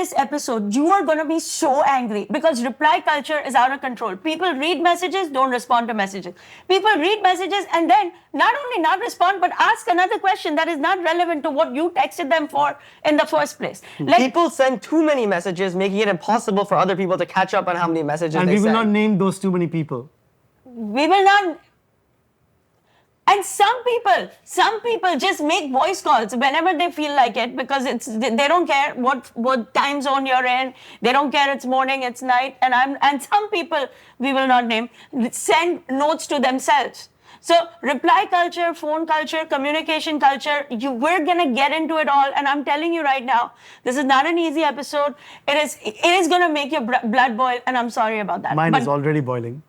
this episode, you are going to be so angry because reply culture is out of control. People read messages, don't respond to messages. People read messages and then not only not respond, but ask another question that is not relevant to what you texted them for in the first place. People send too many messages, making it impossible for other people to catch up on how many messages And they we will send. not name those too many people. We will not. And some people just make voice calls whenever they feel like it because they don't care what time zone you're in. They don't care it's morning, it's night. And some people we will not name send notes to themselves. So reply culture, phone culture, communication culture, we're gonna get into it all. And I'm telling you right now, this is not an easy episode. It is gonna make your blood boil, and I'm sorry about that. Mine is already boiling.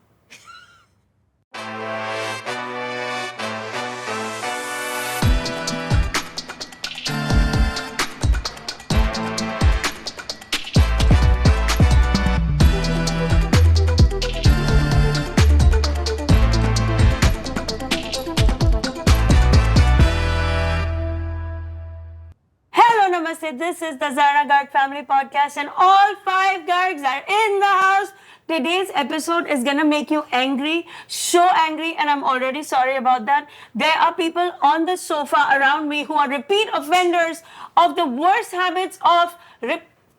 Namaste. This is the Zarna Garg Family Podcast, and all 5 Gargs are in the house. Today's episode is gonna make you angry, so angry, and I'm already sorry about that. There are people on the sofa around me who are repeat offenders of the worst habits of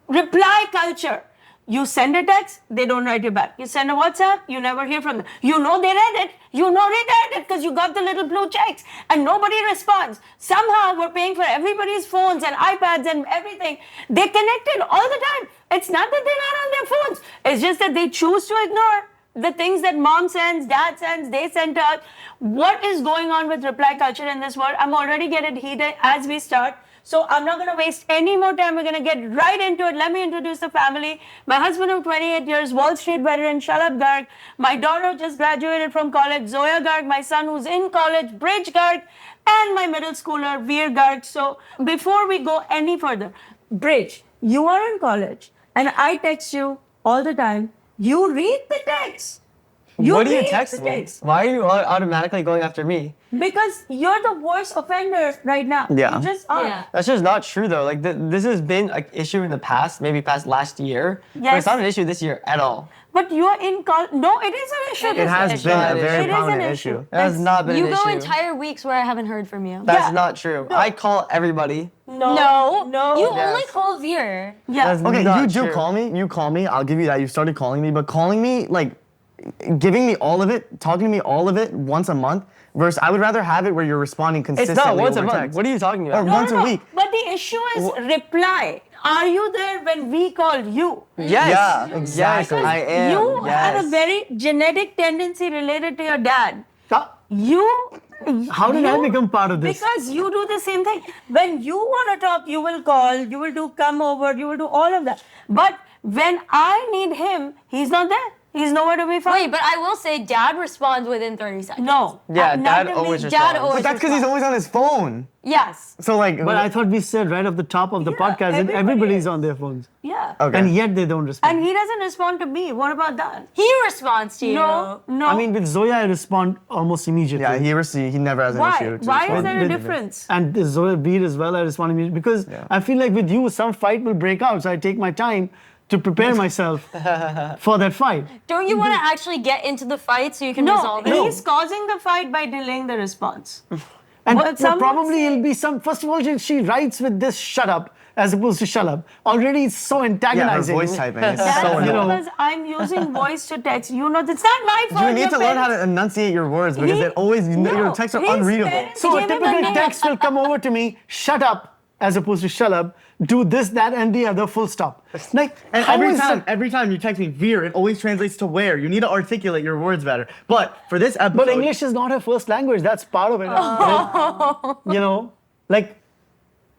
reply culture. You send a text, they don't write you back. You send a WhatsApp, you never hear from them. You know they read it. You know they read it because you got the little blue checks and nobody responds. Somehow we're paying for everybody's phones and iPads and everything. They're connected all the time. It's not that they're not on their phones. It's just that they choose to ignore the things that mom sends, dad sends, they send to us. What is going on with reply culture in this world? I'm already getting heated as we start. So I'm not going to waste any more time. We're going to get right into it. Let me introduce the family. My husband of 28 years, Wall Street veteran, Shalab Garg. My daughter just graduated from college, Zoya Garg. My son who's in college, Bridge Garg. And my middle schooler, Veer Garg. So before we go any further, Bridge, you are in college and I text you all the time. You read the text. What do you text me? Why are you automatically going after me? Because you're the worst offender right now. Yeah. You just are. Yeah. That's just not true though. Like this has been an issue in the past, maybe past last year. Yes. But it's not an issue this year at all. But you're in college. No, it is an issue. It has been a very prominent issue. It has not been an issue. You go entire weeks where I haven't heard from you. That's not true. No. I call everybody. No. You only call Veer. Yeah. Okay, you do call me. You call me. I'll give you that. You started calling me, but calling me like giving me all of it, talking to me all of it once a month. Versus, I would rather have it where you're responding consistently. It's not once a month. Text. What are you talking about? Or once a week. But the issue is reply. Are you there when we call you? Yes. Yeah, exactly. Because I am. You have a very genetic tendency related to your dad. How did I become part of this? Because you do the same thing. When you want to talk, you will call, you will do come over, you will do all of that. But when I need him, he's not there. He's nowhere to be found. Wait, but I will say Dad responds within 30 seconds. No. Yeah, not Dad to always me. responds. But that's because he's always on his phone. Yes. So like. But I thought we said right off the top of the podcast that everybody's on their phones. Yeah. Okay. And yet they don't respond. And he doesn't respond to me. What about that? He responds to you. No. I mean, with Zoya, I respond almost immediately. Yeah, he never has an Why? issue. to Why is respond. there a difference? And Zoya Veer as well, I respond immediately. Because I feel like with you, some fight will break out. So I take my time to prepare myself for that fight. Don't you want to actually get into the fight so you can resolve it? No, he's causing the fight by delaying the response. And Well, someone probably say- it'll be first of all, she writes with this shut up as opposed to shut up. Already it's so Yeah, her antagonizing. voice typing is That's so annoying. because I'm using voice to text. You know, it's not my fault. You need to learn how to enunciate your words because it always your texts are his unreadable. parents So a gave him typical name. text will come over to me, shut up, as opposed to shut up, do this, that, and the other, full stop. Like, And how every is time, that- every time you text me Veer, it always translates to where. You need to articulate your words better. But for this episode, But English is not her first language. That's part of it. Right? You know, like,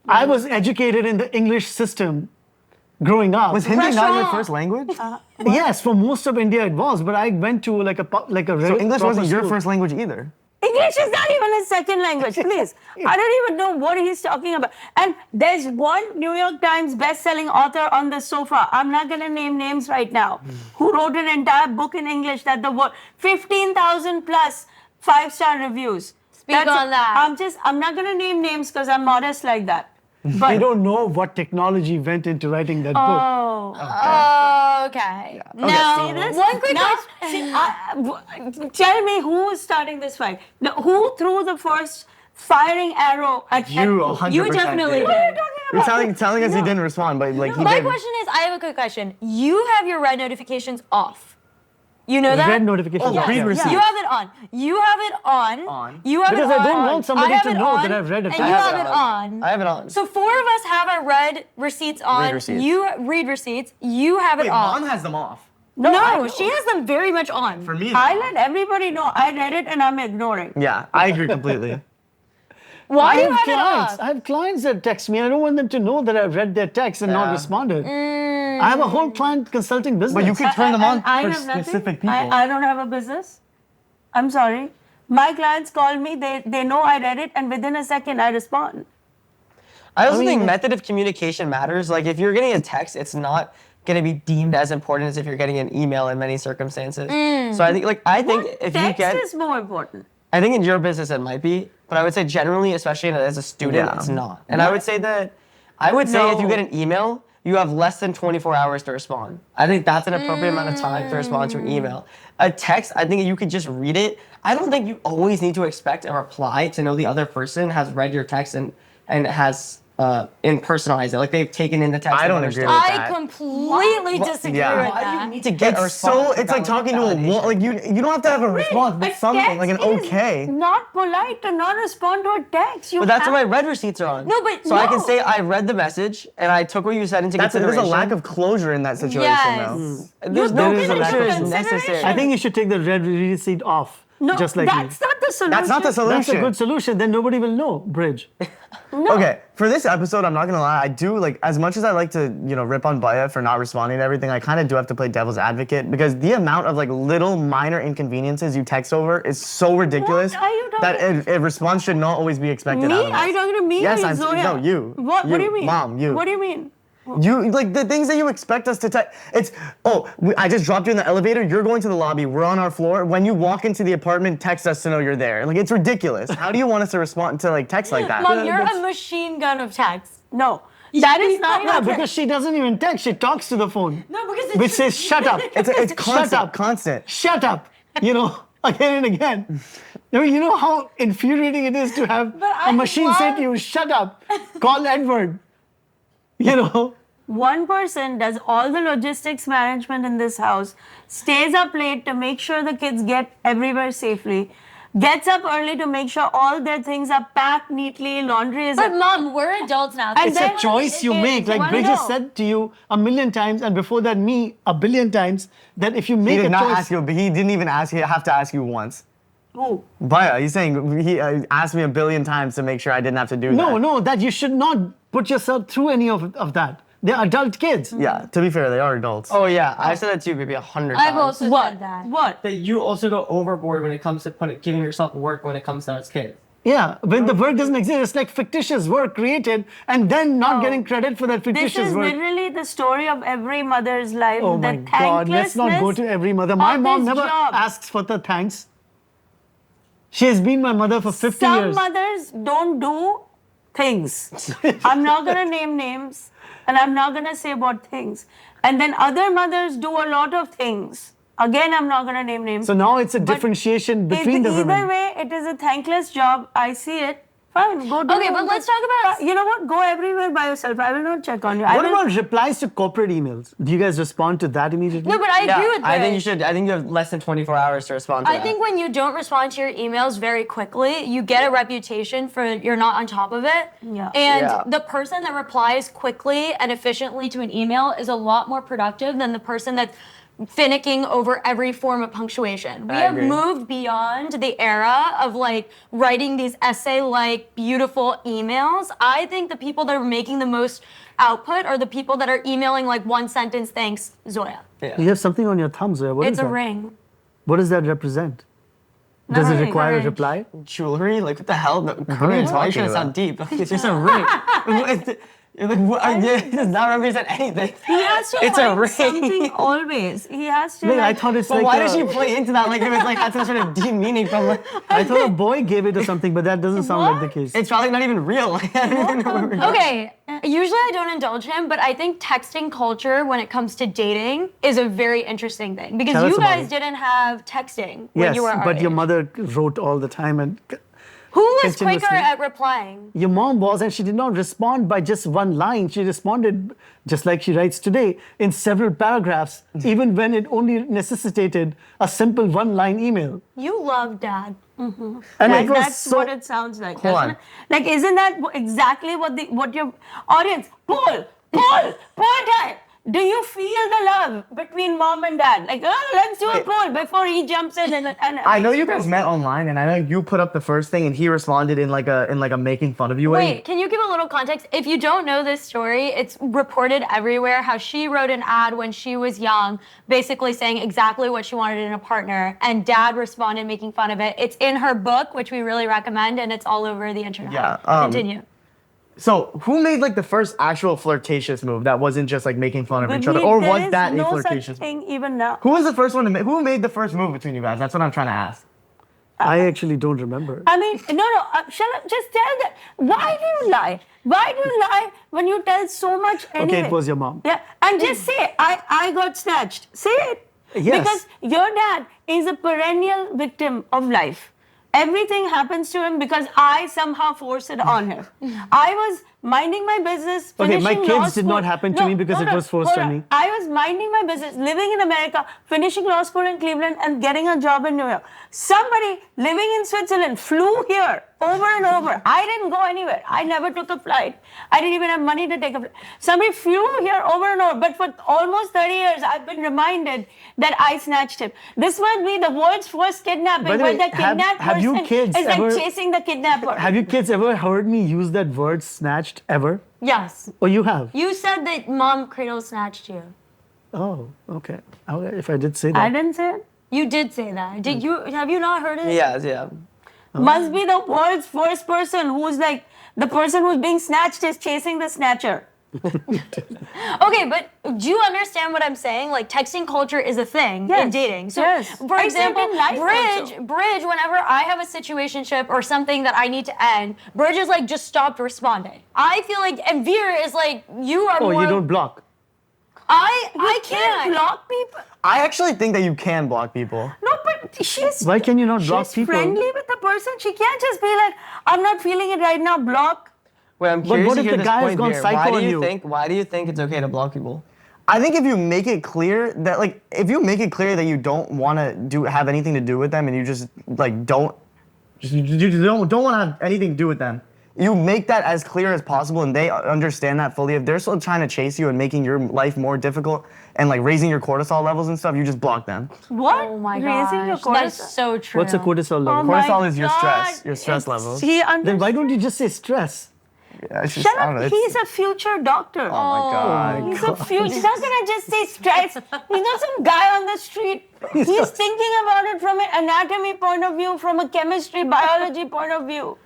I was educated in the English system growing up. was Hindi not your first language? Yes, for most of India it was, but I went to like a So English proper wasn't your school. first language either. English is not even his second language, please. I don't even know what he's talking about. And there's one New York Times best-selling author on the sofa, I'm not going to name names right now, who wrote an entire book in English that 15,000 plus 5-star reviews. Speak on that. I'm not going to name names because I'm modest like that. They don't know what technology went into writing that book. Oh. Okay. See Now, this? one quick Now, question. tell me who is starting this fight? Who threw the first firing arrow at You at 100% You definitely did. What are you did. talking You're about? telling us he didn't respond, but like he My did. question is, I have a quick question. You have your red notifications off. You know that? Red notifications. Oh, read Yeah. receipt. You have it on. You have it on. On. You have Because it I on. don't want somebody have to it know on, that I've read a and text. you I have have it it on. I have it on. So 4 of us have our red receipts on. Read receipts. You read receipts. You have it Wait, on. Mom has them off. No, she has them very much on. For me, I though. let everybody know I read it and I'm ignoring. Yeah, I agree completely. Why I do you have have it clients. off? I have clients that text me. I don't want them to know that I've read their text and not Yeah. responded. I have a whole client consulting business. But you can turn them on And I for have nothing. specific people. I don't have a business. I'm sorry. My clients call me, they know I read it, and within a second I respond. I also I think mean- method of communication matters. Like if you're getting a text, it's not going to be deemed as important as if you're getting an email in many circumstances. So I think if you Text get, is more important. I think in your business it might be, but I would say generally, especially as a student, Yeah. it's not. And I would say if you get an email, you have less than 24 hours to respond. I think that's an appropriate amount of time to respond to an email. A text, I think you could just read it. I don't think you always need to expect a reply to know the other person has read your text and has personalized it. Like they've taken in the text. I and don't understood agree it. with I that. completely disagree Yeah. with Why do you that. need to get a It's so. response It's like about talking to a validation? wall. Like you don't have to have a response, but A something like an text is okay. Not polite to not respond to a text. You But that's have- why red receipts are on. No, but so I can no. say I read the message and I took what you said into There's consideration. a lack of closure in that situation, Yes. though. There's no There is a lack closure of is consideration. necessary. I think you should take the red receipt off. No, just like me. that's not the solution. That's not the That's solution. a good solution. Then nobody will know. Bridge. Okay, for this episode, I'm not gonna lie. I do like as much as I like to, rip on Baya for not responding to everything. I kind of do have to play devil's advocate because the amount of like little minor inconveniences you text over is so ridiculous What are you that talking- a response should not always be expected. Me? Out of Are you us. talking to me Yes, or I'm. Zoya? No, you. What do you mean? Mom, you. What do you mean? You like the things that you expect us to text. It's I just dropped you in the elevator. You're going to the lobby. We're on our floor. When you walk into the apartment, text us to know you're there. Like it's ridiculous. How do you want us to respond to like text like that? Mom, you're a machine gun of text. No. That is not Yeah, what because she doesn't even text. She talks to the phone. No, because it's Which says, shut up. It's constant. Shut up. Constant. Shut up. Again and again. You know how infuriating it is to have I a machine say love- to you, shut up. Call Edward. One person does all the logistics management in this house, stays up late to make sure the kids get everywhere safely, gets up early to make sure all their things are packed neatly, laundry is... But Mom, we're adults now. And It's then a choice you make. Like wanna Bridget know. said to you a million times, and before that, me a billion times, that if you He make did a not choice. ask you. But he didn't even ask you. Have to ask you once. Who? Baya, he's saying he asked me a billion times to make sure I didn't have to do that. No, that you should not put yourself through any of that. They're adult kids. Yeah, to be fair, they are adults. Oh yeah, I've said that too, maybe 100 times. I've also said that. What? that you also go overboard when it comes to giving yourself work when it comes to us kids. Yeah, when the work doesn't exist, it's like fictitious work created and then not Oh. getting credit for that This fictitious is work. literally the story of every mother's life. Oh the my God, let's not go to every mother. My of mom this never job. asks for the thanks. She has been my mother for 50 Some years. mothers don't do things. I'm not going to name names and I'm not going to say what things. And then other mothers do a lot of things. Again, I'm not going to name names. So now it's a differentiation between the Either women. way, it is a thankless job. I see it. Fine, go do Okay, it. but let's talk about- You know what? Go everywhere by yourself. I will not check on you. I What will- about replies to corporate emails? Do you guys respond to that immediately? No, but I agree with this. I think you should. I think you have less than 24 hours to respond to I that. think when you don't respond to your emails very quickly, you get a reputation for you're not on top of it. Yeah. And Yeah. the person that replies quickly and efficiently to an email is a lot more productive than the person that's finicking over every form of punctuation. We I have agree. moved beyond the era of like writing these essay-like beautiful emails. I think the people that are making the most output are the people that are emailing like one sentence, thanks, Zoya. You have something on your thumb, Zoya. What It's is a that? ring. What does that represent? Does it Nothing, require a courage. reply? Jewelry? Like what the hell? No, are you Koreans, why are you talking trying to sound about? deep? It's just a ring. You're like, what? It does not represent anything. He has to It's a find ring. something always. He has to. Wait, I like, thought it's But like why a- does she play into that like it was like had some sort of deep meaning from like, I thought a boy gave it or something, but that doesn't sound like the What? case. it's probably not even real. Like, I don't even know where we're going. Okay, usually I don't indulge him, but I think texting culture when it comes to dating is a very interesting thing because Tell us you about guys it. didn't have texting when Yes, you were our but your age. mother wrote all the time, and Who was quicker continuously. at replying? your mom was, and she did not respond by just one line. She responded just like she writes today in several paragraphs, even when it only necessitated a simple one-line email. You love dad. And Like, it was that's so. what it sounds like. Hold doesn't on. it? Like, isn't that exactly what your audience? Poll time. Do you feel the love between mom and dad? Like, let's do a poll before he jumps in and I know you guys met online, and I know you put up the first thing, and he responded in like a making fun of you way. Wait, can you give a little context? If you don't know this story, it's reported everywhere how she wrote an ad when she was young, basically saying exactly what she wanted in a partner, and dad responded making fun of it. It's in her book, which we really recommend, and it's all over the internet. Yeah, Continue. So who made like the first actual flirtatious move that wasn't just like making fun of each other, or was that a no flirtatious such move? thing even now? Who was the first one to make? Who made the first move between you guys? That's what I'm trying to ask. I actually don't remember. I mean, no, shut up. Just tell that. Why do you lie? Why do you lie when you tell so much anyway? Okay, it was your mom. Yeah, and just say, I got snatched. Say it. Yes. Because your dad is a perennial victim of life. Everything happens to him because I somehow force it on him. I was minding my business, Okay, my finishing law kids did not school. happen to me because it was forced hold on me. I was minding my business, living in America, finishing law school in Cleveland, and getting a job in New York. Somebody living in Switzerland flew here over and over. I didn't go anywhere. I never took a flight. I didn't even have money to take a flight. Somebody flew here over and over. But for almost 30 years, I've been reminded that I snatched him. This must be the world's first kidnapping, By the where way, the kidnapped have you person kids is like ever- chasing the kidnapper. Have you kids ever heard me use that word snatched ever? Yes. Oh, you have? You said that mom cradle snatched you. Oh, okay. If I did say I that. didn't say it. You did say that. Did you? Have you not heard it? Yeah. Must be the world's first person who's like, the person who's being snatched is chasing the snatcher. Okay, but do you understand what I'm saying? Like, texting culture is a thing in Yes, dating. So, yes. for I example, think in life Bridge, whenever I have a situationship or something that I need to end, Bridge is like, just stopped responding. I feel like, and Veer is like, you are Oh, more. you don't block. I Can't can't. block people. I actually think that you can block people. No, but she's Why can you not block she's people? friendly with the person. She can't just be like, I'm not feeling it right now, block. Wait, I'm curious what to if hear the this guy has point gone here. psycho Why on do you? you think it's okay to block people? I think if you make it clear that like if you make it clear that you don't want to have anything to do with them and you just like don't want to have anything to do with them, you make that as clear as possible and they understand that fully. If they're still trying to chase you and making your life more difficult and like raising your cortisol levels and stuff, you just block them. What? Oh my Raising your gosh, that's cortisol? so true. What's a cortisol level? Oh my Cortisol is your stress, God. your stress It's- levels. He Then why don't you just say stress? Yeah, it's just, Shut I don't up. know, He's a future doctor. oh my god. He's a future. He's not gonna just say stress. He's not some guy on the street. He's thinking about it from an anatomy point of view, from a chemistry, biology point of view.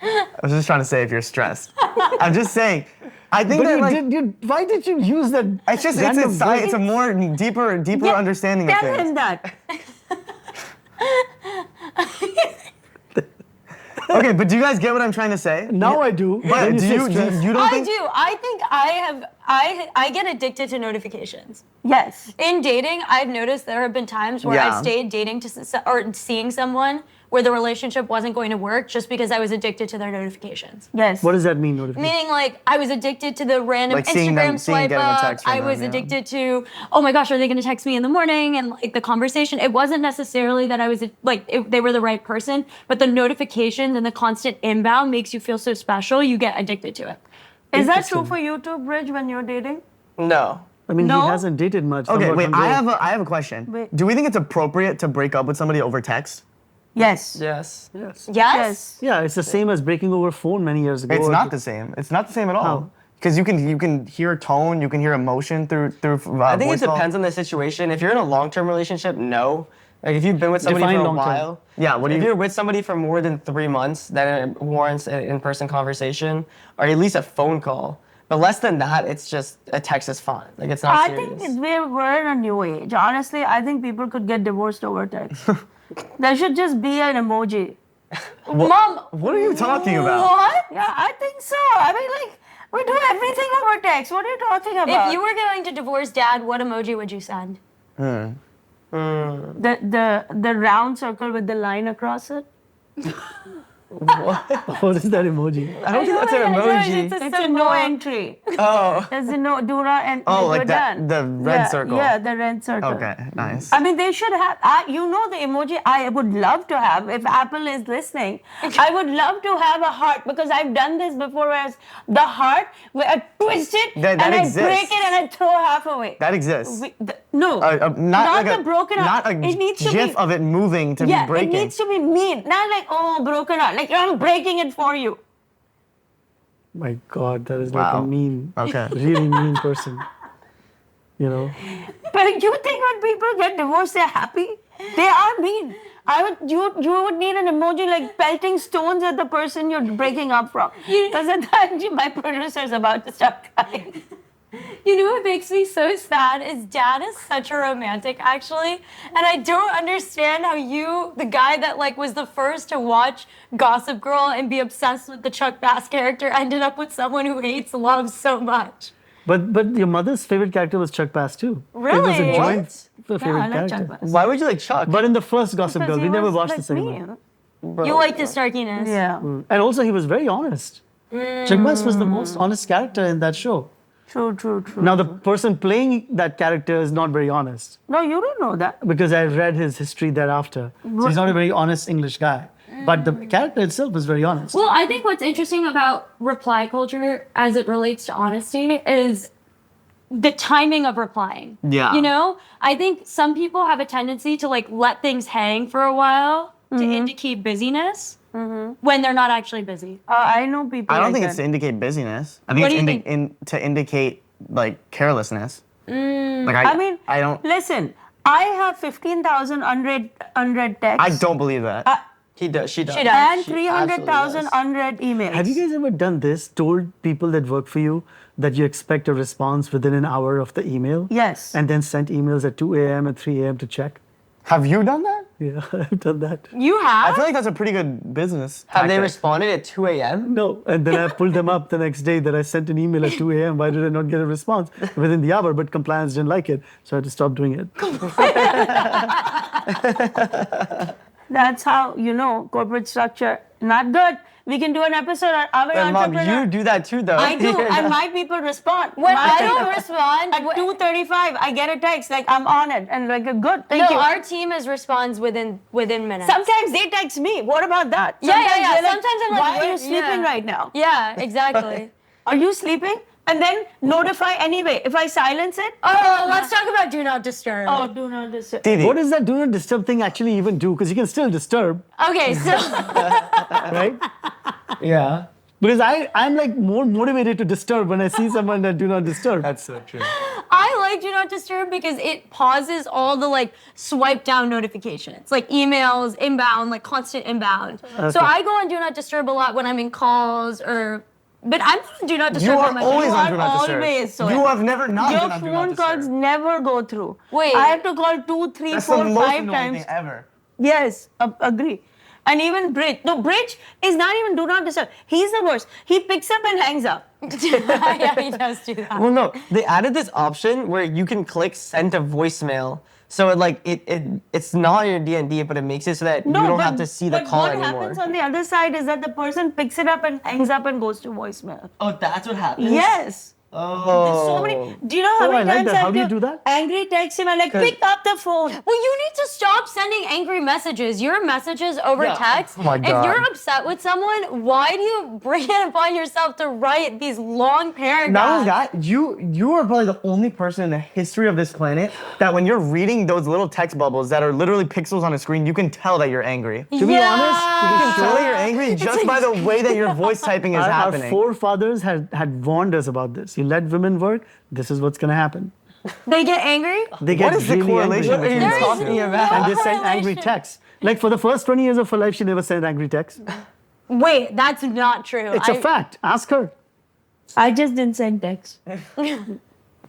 I was just trying to say if you're stressed. I'm just saying. I think But that you like why did you use that? it's just random it's word? a more deeper Yeah, understanding of Tell things. him that. Okay, but do you guys get what I'm trying to say? Now I do. But When do say you stress. don't I think do. I think I get addicted to notifications. Yes. In dating, I've noticed there have been times where Yeah. I stayed dating or seeing someone where the relationship wasn't going to work just because I was addicted to their notifications. Yes. What does that mean? Notification? Meaning, like, I was addicted to the random Like seeing them- Instagram swipe getting a up. text from I was them, yeah. addicted to, oh my gosh, are they going to text me in the morning? And like the conversation. It wasn't necessarily that I was they were the right person, but the notifications and the constant inbound makes you feel so special. You get addicted to it. Is that true for you too, Bridge, when you're dating? No. I mean, No? he hasn't dated much. Okay, Somewhat wait, from I there. have a question. Wait. Do we think it's appropriate to break up with somebody over text? Yes. Yes. Yes. Yes. Yeah, it's the same as breaking over phone many years ago. It's or- not the same. It's not the same at all. How? Because you can hear tone, you can hear emotion through I think it voice call. depends on the situation. If you're in a long-term relationship, no. Like if you've been with somebody Define for a long-term. while, Yeah, what do if you- you're with somebody for more than 3 months, then it warrants an in-person conversation or at least a phone call. But less than that, it's just a text is fine. Like it's not I serious. think we're in a new age. Honestly, I think people could get divorced over text. There should just be an emoji. Mom, What are you talking about? what? Yeah, I think so. I mean, like, we do everything over text. What are you talking about? If you were going to divorce Dad, what emoji would you send? the round circle with the line across it. What is that emoji? I don't think that's an emoji. It's a It's a symbol. no entry. Oh. There's a no, do not, and Oh, we're like that, done. the red circle. Yeah, the red circle. Okay, nice. I mean, they should have. The emoji I would love to have if Apple is listening. I would love to have a heart because I've done this before. Whereas the heart, where I twist it That and I exists. break it and I throw half away. That exists. No, Not like the broken Not heart. a It needs to gif be. of it moving to Yeah, be breaking. it needs to be mean, not like broken heart. Like I'm breaking it for you. My God, that is like Wow. a mean, Okay. really mean person. You know? But you think when people get divorced, they're happy? They are mean. You would need an emoji like pelting stones at the person you're breaking up from. Because at that, my producer's about to start crying. You know what makes me so sad is Dad is such a romantic, actually, and I don't understand how you, the guy that like was the first to watch Gossip Girl and be obsessed with the Chuck Bass character, ended up with someone who hates love so much. But your mother's favorite character was Chuck Bass too. It was Really? a joint favorite Yeah, I like character. Chuck Bass. Why would you like Chuck? But in the first Gossip Because Girl, he we never was watched like this anymore. me. You like his snarkiness. Yeah, And also, he was very honest. Chuck Bass was the most honest character in that show. true. Now, the person playing that character is not very honest No, you don't know that. because I read his history thereafter. So he's not a very honest English guy. But the character itself is very honest. Well, I think what's interesting about reply culture as it relates to honesty is the timing of replying. Yeah. You know, I think some people have a tendency to like let things hang for a while to indicate busyness when they're not actually busy. I know people. I don't like think that. it's to indicate busyness. I think What it's do you think? to indicate like carelessness. Like I mean, I don't. Listen, I have 15,000 unread texts. I don't believe that. He does. She does. She does. And She 300,000 absolutely does. unread emails. Have you guys ever done this? Told people that work for you that you expect a response within an hour of the email? Yes. And then sent emails at 2 a.m. and 3 a.m. to check? Have you done that? Yeah, I've done that. You I have? feel like that's a pretty good business. Have they tactic. responded at 2 a.m.? No, and then I pulled them up the next day that I sent an email at 2 a.m. Why did I not get a response within the hour? But compliance didn't like it, so I had to stop doing it. That's how, corporate structure. Not good. We can do an episode on our And Mom, entrepreneur. you do that too, though. I do, and my people respond. When My- I don't respond, At 2:35, I get a text like I'm on it, and like good, thank no, you. our team is responds within minutes. Sometimes they text me. What about that? Yeah. they're like, Sometimes I'm like, why are you where- sleeping yeah. right now? Yeah, exactly. Are you sleeping? And then notify anyway. If I silence it, Oh, let's talk about do not disturb. oh, do not disturb. Didi, What does that do not disturb thing actually even do? Because you can still disturb, Okay, so right? Yeah. Because I'm like more motivated to disturb when I see someone that do not disturb. That's so true. I like do not disturb because it pauses all the like swipe down notifications, like emails, inbound, like constant inbound. So Okay. I go on do not disturb a lot when I'm in calls or. But I'm on do not you disturb are on my always You on are Do Not Disturb. always so. You have never not Your been on Do Not phone Disturb. calls never go through. Wait. I have to call 2, 3, That's 4, the most 5 annoying times. thing ever. Yes, agree. And even Bridge. No, Bridge is not even do not disturb. He's the worst. He picks up and hangs up. Yeah, he does do that. Well, no, they added this option where you can click send to voicemail. So it's not your D&D, but it makes it so that you don't have to see the call what anymore. happens on the other side is that the person picks it up and hangs up and goes to voicemail. Oh, that's what happens? Yes. Oh. There's so many. Do you know how Oh, many I like times that. I How do you have to do that? angry text him? I'm like, pick up the phone. Well, you need to stop sending angry messages. Your messages over Yeah. text. Oh my If God. you're upset with someone, why do you bring it upon yourself to write these long paragraphs? Not only that, you are probably the only person in the history of this planet that when you're reading those little text bubbles that are literally pixels on a screen, you can tell that you're angry. To be honest, You can tell that you're angry just by the way that your voice typing is our happening. forefathers had warned us about this. You let women work, this is what's going to happen. They get angry? They get What is the really correlation angry. between What are these you two? talking about? And they send angry correlation. texts. Like for the first 20 years of her life, she never sent angry texts. Wait, that's not true. It's a fact. Ask her. I just didn't send text.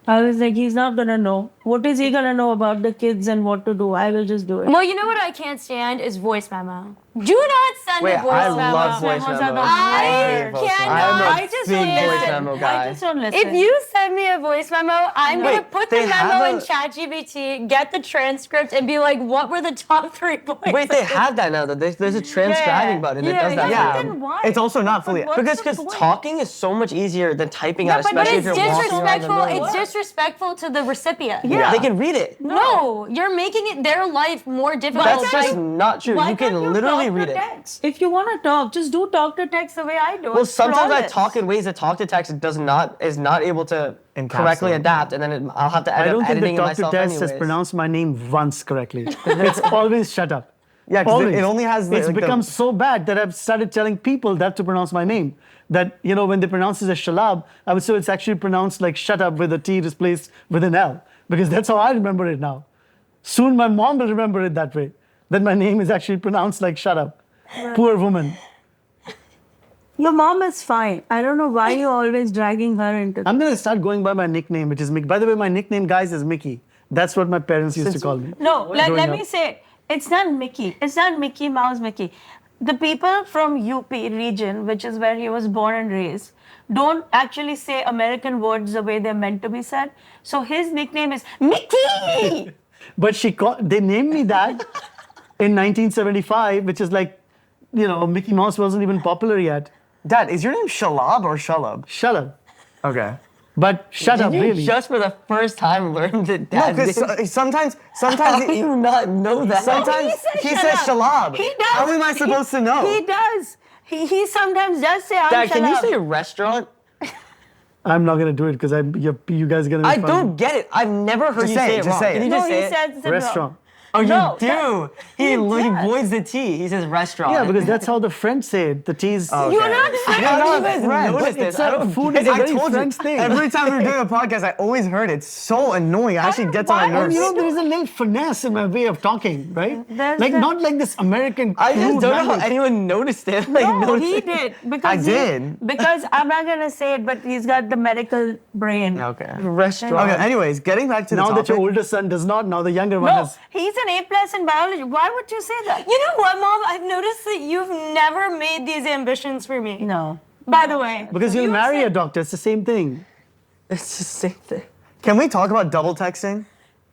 I was like, he's not gonna know. What is he gonna know about the kids and what to do? I will just do it. Well, you know what I can't stand is voice memo. Do not send Wait, a voice I memo. love voice Memos memos. are the I worst. cannot. I'm I a just big don't voice listen. memo guy. I just don't listen. If you send me a voice memo, I'm Wait, gonna put the they memo have in a- ChatGPT, get the transcript, and be like, "What were the top 3 points?" Wait, they have that now. Though. There's a transcribing button that does that. Yeah, for you. then why? It's also not fully- But what's Because the point? talking is so much easier than typing out, but especially But if it's you're walking around the disrespectful. room. It's disrespectful to the recipient. Yeah. They can read it. No, you're making it their life more difficult. That's just not true. Why You can can't you literally talk read to it. text? If you want to talk, just do talk to text the way I do. Well, It's sometimes I flawless. talk in ways that talk to text is not able to correctly Encapsulate. adapt, and then I'll have to end I don't up think editing the it talk to myself test has anyways. pronounced my name once correctly. It's always shut up. Yeah, 'cause Always. it only has the, It's like, the- become so bad that I've started telling people that to pronounce my name. That, you know, when they pronounce it as Shalab, I would say it's actually pronounced like shut up with a T replaced with an L. Because that's how I remember it now. Soon my mom will remember it that way. That my name is actually pronounced like shut up. Poor woman. Your mom is fine. I don't know why you're always dragging her into. I'm going to start going by my nickname, which is Mickey. By the way, my nickname, guys, is Mickey. That's what my parents used to call me. No, let growing me up. say, it's not Mickey. It's not Mickey Mouse Mickey. The people from UP region, which is where he was born and raised, don't actually say American words the way they're meant to be said. So his nickname is Mickey. But they named me that in 1975, which is like, you know, Mickey Mouse wasn't even popular yet. Dad, is your name Shalab or Shalab? Shut up. Okay. But shut up, Did you really. just for the first time learn that No, dad because sometimes How do you not know that? sometimes he he says says Shalab. He does. How am I supposed to know? He does. He sometimes does say, I'm Dad, can you Shalab. say restaurant? I'm not going to do it because you guys are going to I don't get it. I've never heard Just you say say it, it just wrong. say Can it. you No, just he say it? says it Restaurant. wrong. Oh, No, you do. He does. avoids the T. He says restaurant. Yeah, because that's how the French say it. The T's. Okay. You're not French. How do you not guys French. notice this? It's a food is a I very told French you, thing. every time we're doing a podcast, I always heard it. It's so annoying. It actually gets on my why- And nerves. you know, there is a little finesse in my way of talking, right? There's Like, the- not like this American I just crude don't know how language. anyone noticed it. Like, No, noticed he it. did. Because I did. Because I'm not going to say it, but he's got the medical brain. Okay. Restaurant. Okay, anyways, getting back to the Now topic. that your older son does not, now the younger one No, has. he's an A+ in biology. Why would you say that? You know what, Mom? I've noticed that you've never made these ambitions for me. No. By the way. Because you'll You marry said- a doctor, it's the same thing. It's the same thing. Can we talk about double texting?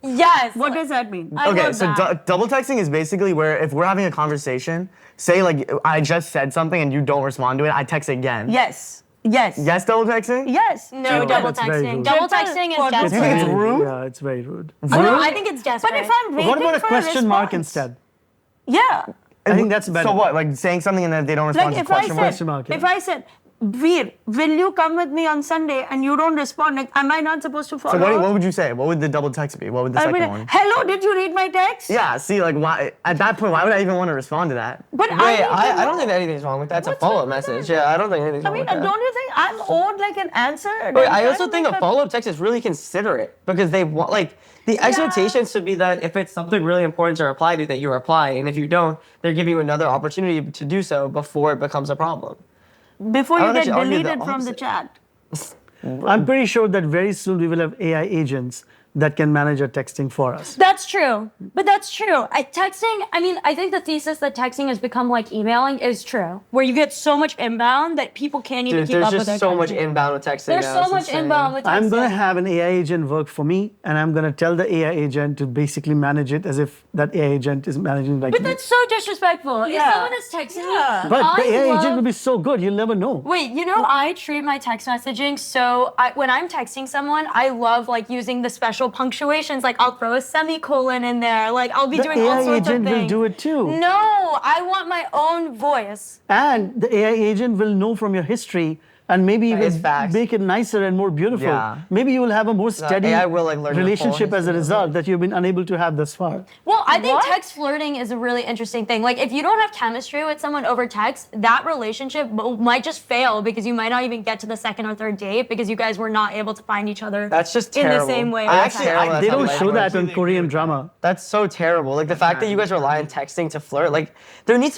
Yes. What does that mean? I Okay, love so that. double texting is basically where if we're having a conversation, say like I just said something and you don't respond to it, I text again. Yes. Yes. Yes, double texting? Yes. No, No, double that's very texting. rude. Double Triple- texting is What- desperate. You think it's Very rude? Yeah, it's very rude. Oh, no, I think it's desperate. But if I'm waiting What about a for question mark response- instead? Yeah. I think that's better. So what? Like saying something and then if they don't respond Like to if I question mark? Question mark, said, yeah. if I said, Veer, will you come with me on Sunday and you don't respond, like, am I not supposed to follow? So what would you say? What would the double text be? What would the I'll be second like, one? hello, did you read my text? Yeah, see, like why at that point, why would I even want to respond to that? But Wait, need to I don't know. think anything's wrong with that. It's a What's wrong follow-up with message. that? Yeah, I don't think anything's I wrong mean, with that. don't you think I'm owed like an answer? Wait, I Like, also don't think a that- follow-up text is really considerate because they want, like, the expectation should be that if it's something really important to reply to, that you reply, and if you don't, they're giving you another opportunity to do so before it becomes a problem. Before I you would get actually argue the deleted from the opposite. chat. I'm pretty sure that very soon we will have AI agents that can manage our texting for us. That's true. But that's true. I think the thesis that texting has become like emailing is true. Where you get so much inbound that people can't even Dude, keep there's up with just their so much texting. inbound with texting There's now. so It's much insane. inbound with texting. I'm going to have an AI agent work for me, and I'm going to tell the AI agent to basically manage it as if that AI agent is managing like But me. that's so disrespectful. If Yeah. someone is texting me, But the I AI love- agent will be so good, you'll never know. Wait, you know, I treat my text messaging so when I'm texting someone, I love like using the special punctuations. Like I'll throw a semicolon in there. Like I'll be The doing all AI sorts of agent will things. do it too. No, I want my own voice. And the AI agent will know from your history and maybe That is even facts. make it nicer and more beautiful. Yeah. Maybe you will have a more steady AI will, like, learn your relationship full as a history. result that you've been unable to have thus far. Well, I think What? text flirting is a really interesting thing. Like, if you don't have chemistry with someone over text, that relationship might just fail because you might not even get to the second or third date because you guys were not able to find each other That's just in terrible. the same way. I over actually- text. That's They how don't life show that works. on Korean drama. That's so terrible. Like the fact that you guys rely on texting to flirt. Like there needs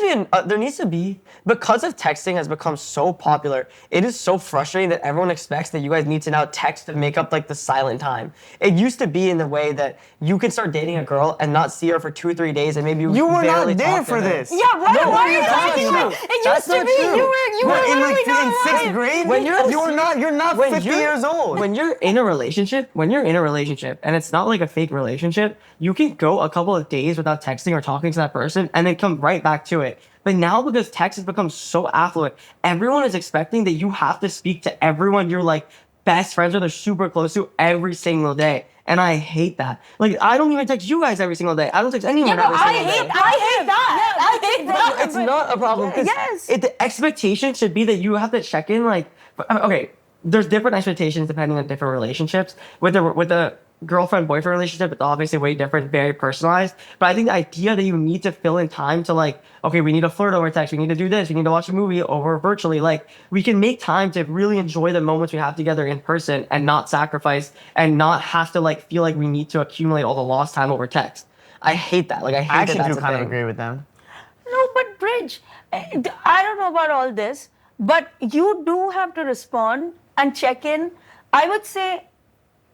to be because of texting has become so popular. It is so frustrating that everyone expects that you guys need to now text to make up like the silent time. It used to be in the way that you could start dating a girl and not see her for 2 or 3 days, and maybe You were barely not there talk to for her. this. Yeah, what are you that's talking not about? true. It That's used to not be true. you were What, in literally not in sixth alive. grade? When you're not When 50 you're- years old. When you're in a relationship, and it's not like a fake relationship, you can go a couple of days without texting or talking to that person and then come right back to it. But now because text has become so affluent, everyone is expecting that you have to speak to everyone you're like best friends with or super close to every single day. And I hate that. Like, I don't even text you guys every single day. I don't text anyone Yeah, but every I single hate day. that. I hate that. It's not a problem. 'Cause Yes. the expectation should be that you have to check in. Like, okay, there's different expectations depending on different relationships. With the girlfriend boyfriend relationship, it's obviously way different, very personalized. But I think the idea that you need to fill in time to like, okay, we need to flirt over text, we need to do this, we need to watch a movie over virtually. Like, we can make time to really enjoy the moments we have together in person and not sacrifice and not have to like feel like we need to accumulate all the lost time over text. I hate that. Like, I hate I actually that. do That's a kind of thing. agree with them. No, but Bridge, I don't know about all this, but you do have to respond and check in. I would say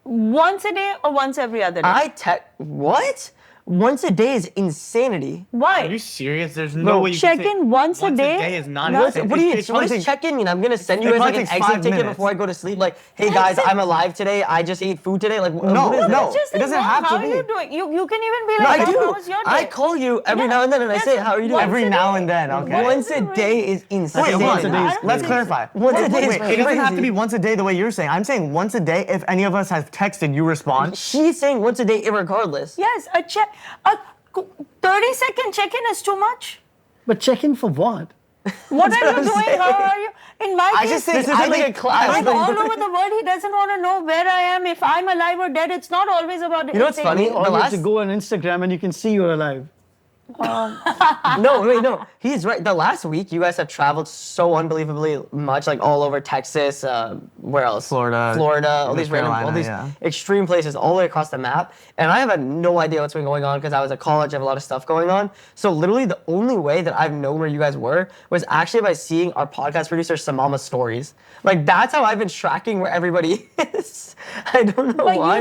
once a day or once every other day. What? Once a day is insanity. Why? Are you serious? There's no way you check can say in once a day? day is not No, insane. What do you? It's What probably- does check-in mean? I'm gonna send you It guys like probably an takes exit 5 ticket minutes. before I go to sleep. Like, hey guys, I'm alive today. I just ate food today. Like, what is No, that? no. Just It doesn't ignore have to how be. are you doing? You can even be No, like, I how do. was your day? I call you every Yeah. now and then, and I say, Yes, "How are you doing?" once Every a now day. and then, okay. Once a day is insane. Wait, once a day is Let's clarify. Once a day is Wait, it doesn't have to be crazy. once a day the way you're saying. I'm saying once a day. If any of us has texted, you respond. She's saying once a day, irregardless. Yes, a 30-second check-in is too much. But check in for what? What are you I'm doing? saying. How are you? In my I case, just think This isn't like a class. I'm all over the world. He doesn't want to know where I am, if I'm alive or dead. It's not always about. You know what's funny? Or The you have to last go on Instagram and you can see you're alive. No. He's right. The last week, you guys have traveled so unbelievably much, like all over Texas. Where else? Florida, all North these random, all Carolina, these yeah. extreme places, all the way across the map. And I have no idea what's been going on because I was at college. I have a lot of stuff going on. So literally, the only way that I've known where you guys were was actually by seeing our podcast producer Samama's stories. Like, that's how I've been tracking where everybody is. I don't know But why.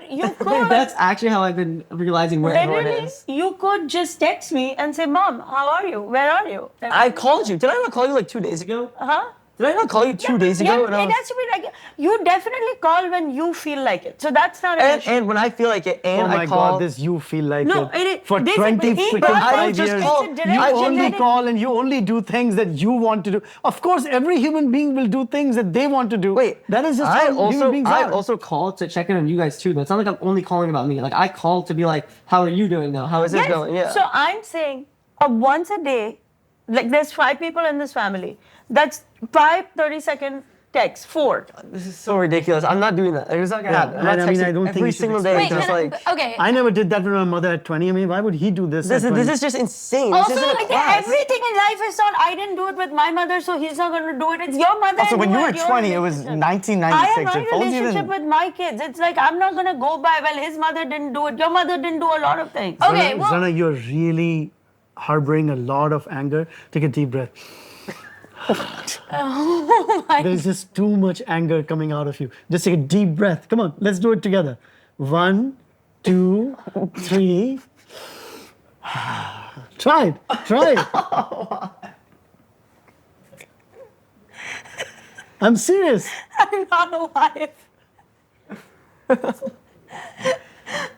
you could. That's actually how I've been realizing where everyone Literally, is. you could just text me and say, Mom, how are you? Where are you? I called you. Did I not call you like 2 days ago? Huh? Did I not call you 2 days ago? Yeah, And I it was- has to be like, you definitely call when you feel like it. So that's not an issue. and when I feel like it, and Oh my I call. God, this you feel like No, it. it is- For this is- 20 he- freaking but I 5 just years, call- It's a direct you only genetic- call and you only do things that you want to do. Of course, every human being will do things that they want to do. Wait, that is just how human beings I are. also called to check in on you guys too. Though it's not like I'm only calling about me. Like, I called to be like, how are you doing though? How is this Yes. going? Yeah. So I'm saying once a day, like there's 5 people in this family. That's 5 30-second texts, 4. This is so ridiculous. I'm not doing that. It's not gonna happen. I'm not and I mean, texting I don't think every you should single day. Wait, Just like okay. I never did that with my mother at 20. I mean, why would he do this? this at 20? is just insane. Also, this isn't a like, class. Everything in life is not, I didn't do it with my mother, so he's not going to do it. It's your mother. Also, and when you were your 20, it was relationship. 1996. I have If my phones relationship even- with my kids. It's like, I'm not going to go by, well, his mother didn't do it. Your mother didn't do a lot of things. Okay, well, Zarna, you're really harboring a lot of anger. Take a deep breath. There's just too much anger coming out of you. Just take a deep breath. Come on, let's do it together. 1, 2, 3. Try it. Try it. I'm serious. I'm not a wife.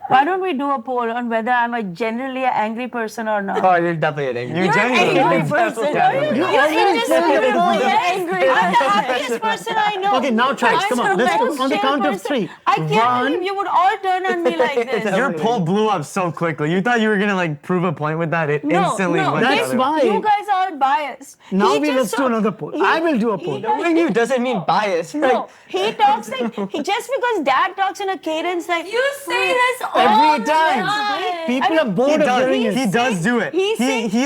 Why don't we do a poll on whether I'm a generally an angry person or not? Oh, you're definitely an angry. You're genuinely angry person. You You're already said you're indescribably a- angry. I'm the happiest person I know. Okay, now try it. I'm Come on, the let's go most on the chill count of person. 3. I can't 1, believe you would all turn on me like this. Your poll blew up so quickly. You thought you were gonna like prove a point with that. It instantly went the That's other way. why. You guys are all biased. Now He we just let's do saw- another poll. I will do a poll. Knowing you doesn't mean bias. No, he talks like just because dad talks in a cadence like you say this all Every the time. time. People are He bored of hearing does. it. He does do it. he's saying He's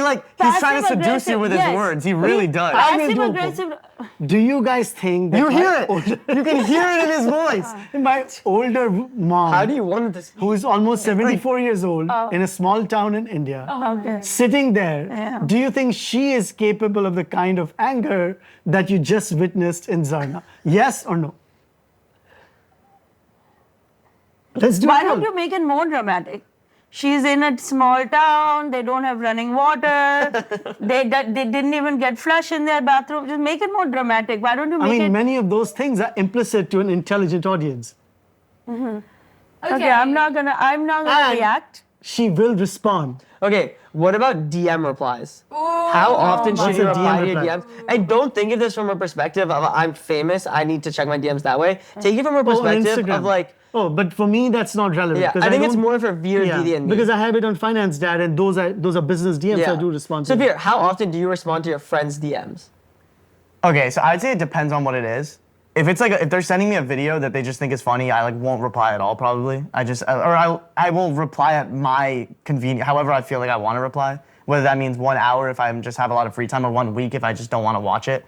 trying to seduce you with his yes. words. He really does. I will Passive do a poll. aggressive. Do you guys think that You hear my it. older- You can hear it in his voice. my older mom, How do you want this? who is almost 74 years old in a small town in India, Okay. sitting there, Yeah. do you think she is capable of the kind of anger that you just witnessed in Zarna? Yes or no? Let's do Why it. don't you make it more dramatic? She's in a small town. They don't have running water. they didn't even get flush in their bathroom. Just make it more dramatic. Why don't you I make mean, it? many of those things are implicit to an intelligent audience. Okay, I'm not gonna react. She will respond. Okay, what about DM replies? How often should What's you a reply DM to your reply? DMs? And don't think of this from a perspective of I'm famous, I need to check my DMs that way. Take it from a Oh, on perspective Instagram. of like, Oh, but for me, that's not relevant. yeah, 'cause I think it's don't- more for Veer, Didi, and me. because I have it on Finance Dad, and those are business DMs. So I do respond to. So them. Veer, how often do you respond to your friends' DMs? Okay, so I'd say it depends on what it is. If it's like if they're sending me a video that they just think is funny, I like won't reply at all probably. I will reply at my convenience, however I feel like I want to reply. Whether that means 1 hour if I just have a lot of free time, or 1 week if I just don't want to watch it.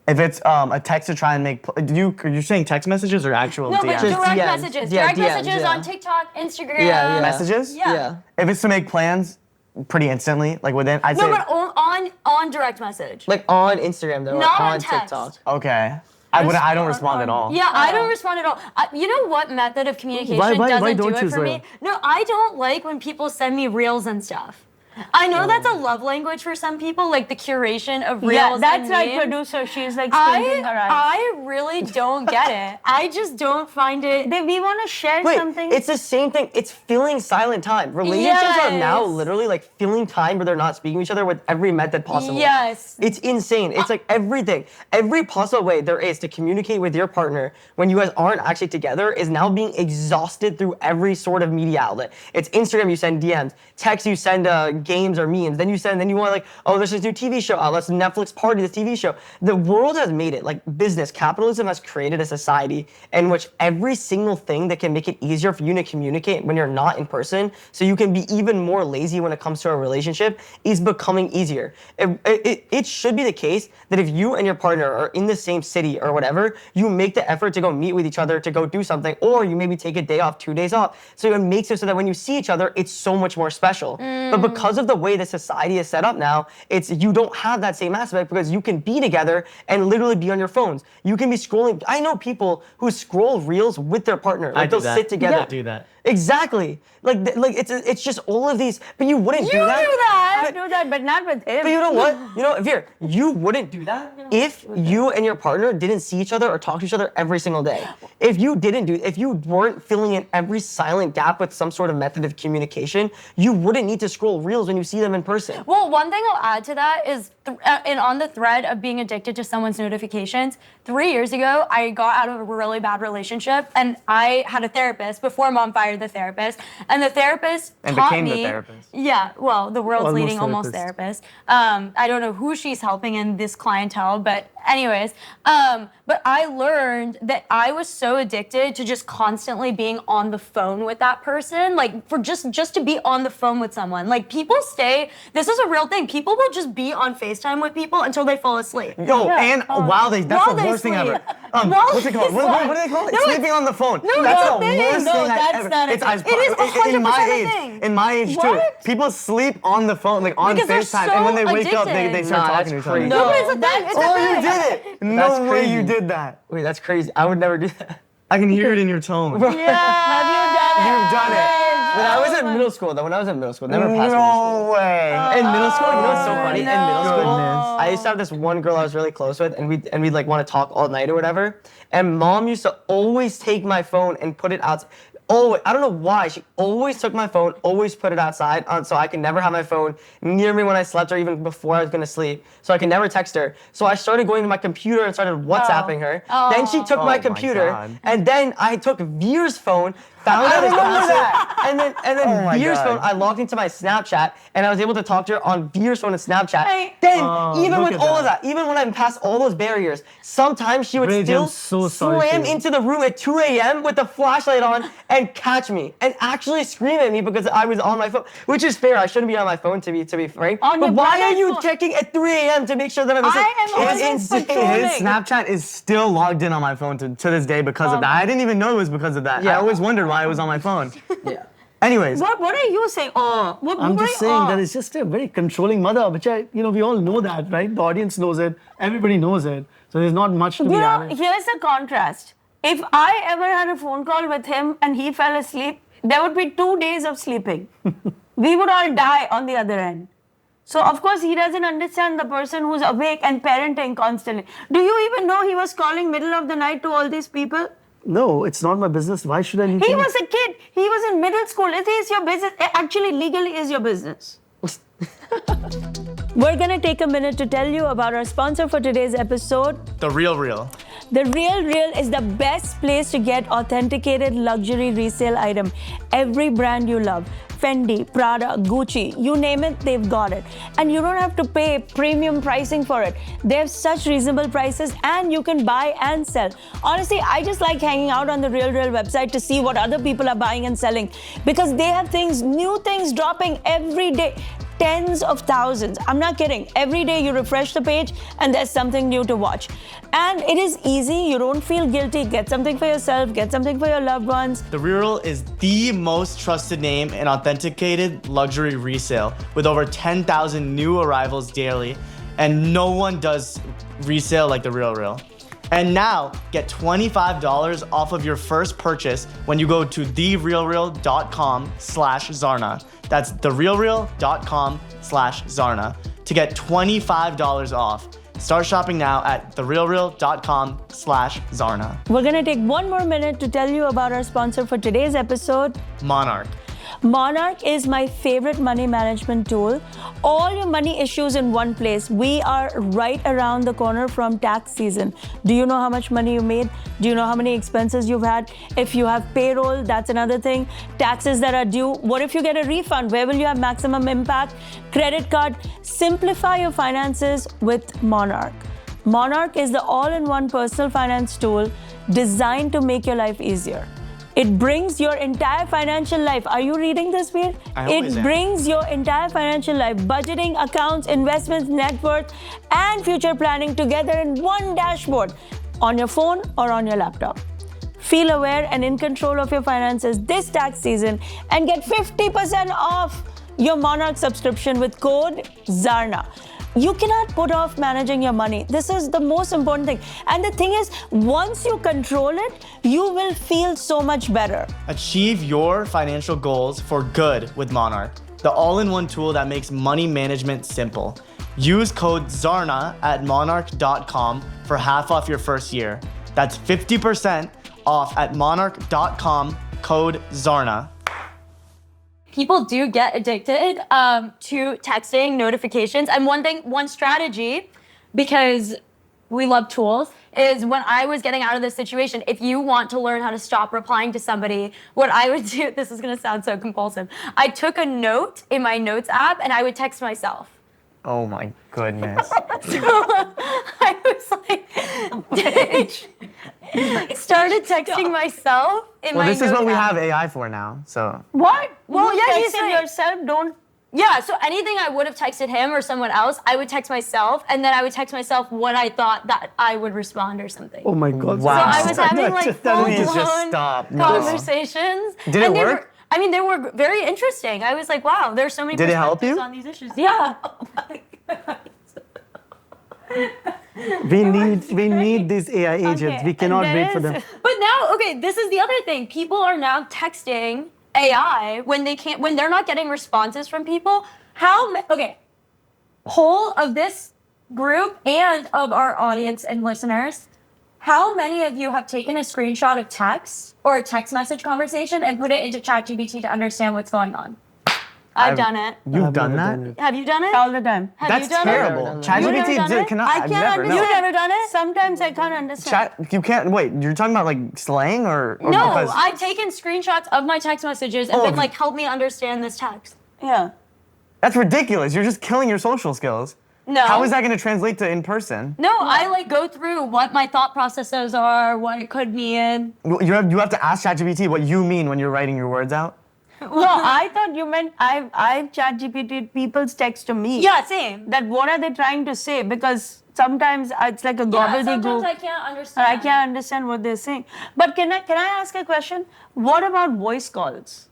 If it's a text to try and make, are you saying text messages or actual No, but DMs? Just direct DMs. messages. Yeah, Direct DMs, messages yeah. on TikTok, Instagram. Yeah, yeah. Messages? Yeah. If it's to make plans, pretty instantly, like within, I'd No, say. but on direct message. Like on Instagram though, Not or on on text. TikTok. Okay. I don't respond at all. Yeah, I don't respond at all. You know what method of communication Why doesn't don't do you, it for me? Zoya? No, I don't like when people send me reels and stuff. I know that's a love language for some people, like the curation of reels. Yeah, that's and like memes. producer. She's like squinting her eyes. I really don't get it. I just don't find it. We want to share Wait, something. it's the same thing. It's filling silent time. Relationships are now Yes. literally like filling time where they're not speaking to each other with every method possible. Yes. It's insane. It's like everything. Every possible way there is to communicate with your partner when you guys aren't actually together is now being exhausted through every sort of media outlet. It's Instagram, you send DMs. Text, you send games or memes. Then you want like, oh, there's this new TV show out. Let's Netflix party this TV show. The world has made it, like business, capitalism has created a society in which every single thing that can make it easier for you to communicate when you're not in person, so you can be even more lazy when it comes to a relationship, is becoming easier. It should be the case that if you and your partner are in the same city or whatever, you make the effort to go meet with each other, to go do something, or you maybe take a day off, 2 days off. So it makes it so that when you see each other, it's so much more special. But because of the way the society is set up now, it's you don't have that same aspect because you can be together and literally be on your phones. You can be scrolling. I know people who scroll reels with their partner. Like I do they'll that. sit together. I do that. Exactly. Like it's just all of these. But you wouldn't do You that. do that. I do that, but not with him. But you know what? You know, Veer, you wouldn't do that if you and your partner didn't see each other or talk to each other every single day. If you weren't filling in every silent gap with some sort of method of communication, you wouldn't need to scroll reels when you see them in person. Well, one thing I'll add to that is, and on the thread of being addicted to someone's notifications, 3 years ago, I got out of a really bad relationship, and I had a therapist before Mom fired the therapist, and the therapist And taught became the me. therapist. Yeah, well, the world's Almost leading almost therapist. therapist. I don't know who she's helping in this clientele, but anyways, but I learned that I was so addicted to just constantly being on the phone with that person, like for just to be on the phone with someone. Like people this is a real thing. People will just be on FaceTime with people until they fall asleep. Yo, and that's While the they worst thing ever. sleep. While What's it called? they What do sleep. they call it? No, Sleeping on the phone. no, that's it's the a thing. worst No, thing that's ever. not a It's thing. as- It is 100% in my a age. thing. In my age too. What? People sleep on the phone, like on Because they're FaceTime, so and when they wake up, they addicted. start Nah, talking to that's each other. crazy. No, but it's a thing. It's a Oh, thing. you did it! That's No way crazy. you did that. Wait, that's crazy. I would never do that. I can hear it in your tone. Have you done it? You've done it. When I was in middle school, never passed middle school. No way. In middle school, you know what's so funny? In middle school, Goodness. I used to have this one girl I was really close with, and we'd like want to talk all night or whatever. And Mom used to always take my phone and put it out. Always, I don't know why. She always took my phone, always put it outside, so I could never have my phone near me when I slept or even before I was gonna sleep. So I could never text her. So I started going to my computer and started WhatsApping her. Then she took Oh my my computer, God. and then I took Veer's phone, found out his password, and then Oh my Veer's God. phone, I logged into my Snapchat and I was able to talk to her on Veer's phone and Snapchat. Hey. Then, even look with at all of that. that, even when I'm past all those barriers, sometimes she would Rage, still I'm so sorry for slam you. into the room at 2 a.m. with the flashlight on and catch me and actually scream at me because I was on my phone, which is fair. I shouldn't be on my phone to be frank. On But your why are brother's you phone. checking at 3 a.m. to make sure that I'm I am It's always insane. patrolling. His Snapchat is still logged in on my phone to this day because of that. I didn't even know it was because of that. I Yeah. always wondered why it was on my phone. Yeah. Anyways, What are you saying? Oh, what I'm what just are you- saying oh. that it's just a very controlling mother, which we all know that, right? The audience knows it. Everybody knows it. So there's not much to be added. Here's the contrast. If I ever had a phone call with him and he fell asleep, there would be 2 days of sleeping. We would all die on the other end. So, of course, he doesn't understand the person who's awake and parenting constantly. Do you even know he was calling middle of the night to all these people? No, it's not my business. Why should I need He to? was a kid. He was in middle school. It is your business. Actually, legally is your business. We're going to take a minute to tell you about our sponsor for today's episode. The Real. The Real is the best place to get authenticated luxury resale item. Every brand you love. Fendi, Prada, Gucci, you name it, they've got it. And you don't have to pay premium pricing for it. They have such reasonable prices and you can buy and sell. Honestly, I just like hanging out on the Real website to see what other people are buying and selling because they have new things dropping every day. Tens of thousands. I'm not kidding. Every day you refresh the page and there's something new to watch. And it is easy. You don't feel guilty. Get something for yourself. Get something for your loved ones. The Real is the most trusted name in authenticated luxury resale with over 10,000 new arrivals daily, and no one does resale like The Real. And now, get $25 off of your first purchase when you go to therealreal.com/Zarna. That's therealreal.com/Zarna to get $25 off. Start shopping now at therealreal.com/Zarna. We're going to take one more minute to tell you about our sponsor for today's episode. Monarch. Monarch is my favorite money management tool. All your money issues in one place. We are right around the corner from tax season. Do you know how much money you made? Do you know how many expenses you've had? If you have payroll, that's another thing. Taxes that are due. What if you get a refund? Where will you have maximum impact? Credit card. Simplify your finances with Monarch. Monarch is the all-in-one personal finance tool designed to make your life easier. It brings your entire financial life. Are you reading this, Veer? I always It am. brings your entire financial life, budgeting, accounts, investments, net worth, and future planning together in one dashboard on your phone or on your laptop. Feel aware and in control of your finances this tax season and get 50% off your Monarch subscription with code ZARNA. You cannot put off managing your money. This is the most important thing. And the thing is, once you control it, you will feel so much better. Achieve your financial goals for good with Monarch, the all-in-one tool that makes money management simple. Use code ZARNA at monarch.com for half off your first year. That's 50% off at monarch.com, code ZARNA. People do get addicted to texting notifications. And one strategy, because we love tools, is when I was getting out of this situation, if you want to learn how to stop replying to somebody, what I would do, this is gonna sound so compulsive, I took a note in my notes app and I would text myself. oh my goodness. I was like, started texting myself in Well, my this is what notes we app. have AI for now. So What? Well, yeah, he's texting right. yourself. Don't. Yeah, so anything I would have texted him or someone else, I would text myself, and then I would text myself what I thought that I would respond or something. Oh my God. Wow. So I was having like Please just full-blown stop. No. conversations. Did it and they work? they were very interesting. I was like, wow, there's so many Did it help perspectives you? on these issues. Yeah. We need these AI agents. Okay, We cannot and wait there for is- them. But now, okay, this is the other thing. People are now texting AI when they're not getting responses from people. Whole of this group and of our audience and listeners, how many of you have taken a screenshot of text or a text message conversation and put it into ChatGPT to understand what's going on? I've done it. You've I've done never that? done it. Have you done it? All the time. Have That's you done terrible. it? ChatGPT You've never done it? cannot. I I've can't never. understand. You've never done it? Sometimes I can't understand. Chat. You can't. Wait. You're talking about like slang or No, because I've taken screenshots of my text messages and Oh. been like, help me understand this text. Yeah. that's ridiculous. You're just killing your social skills. No. How is that going to translate to in person? No, I like go through what my thought processes are, what it could mean. You have to ask ChatGPT what you mean when you're writing your words out. No, I thought you meant I've ChatGPT people's text to me. Yeah, same. That what are they trying to say? Because sometimes it's like a Sometimes gobbledygook. I can't understand. I can't understand what they're saying. But can I ask a question? What about voice calls?